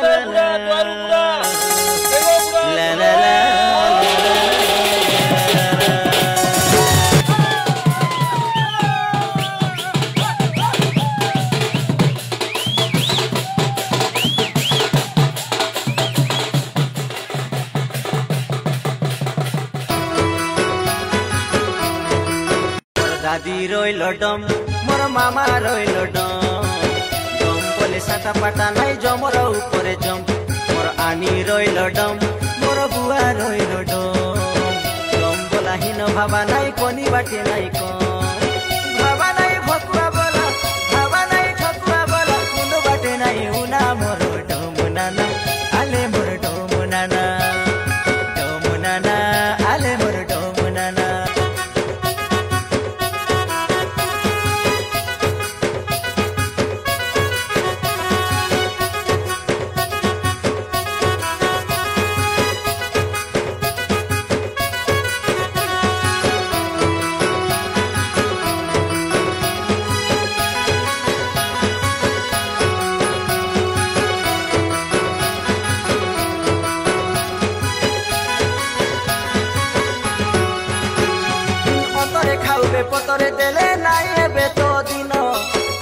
दे बुढ़ा द्वारू बुढ़ा देखो बुढ़ा दादी रोइल डम मोर मामा रोइल डम डम बोले साटा पाटा नाई जमर ऊपर जम मोर आनी रोइल डम मोर बुआ रोइल डम डम बोला हिन भाबा नाई कोनी बाटे नाई कम भाबा नाई भकुआ बोला भाबा नाई ठकुआ बोला कुनो बाटे नाई उना मोर डम नाना आले मोर डम नाना आले मोर डम नाना पतरे देले नाई एबे तो दिन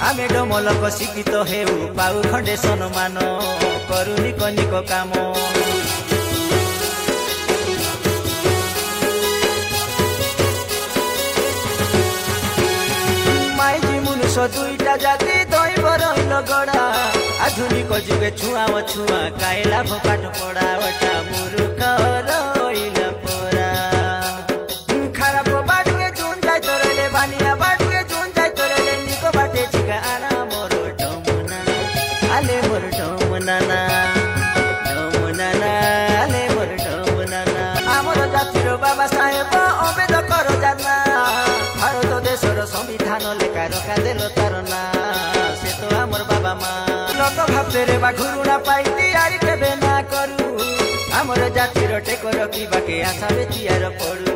आमे डमलक शिक्षित हेउ पाउ खंडे सम्मान करू निक निक काम माइजी मुनुष दुईटा जाति दैव रहिल गडा आधुनिक जुगे छुआ छुआ काइला पाठ पढा वटा मुरुख रहिल परा खराब बाटुके जुन जाय तोरले बानिया बाटुके जुन जाय तोरले निको बाटे छिका आना मोर डमुना आले मोर डमुना आले मोर डमुना आमर जातिर बाबा साहेब अम्बेडकर जाना भारत देशर संविधान लेखा रखा देल तार ना से तो आमर बाबा मा लोक भाबते रे बा घुरुना पाइती आरी केबे ना करू आमर जातिर टेको रखी बाके आशा बेचियार पडु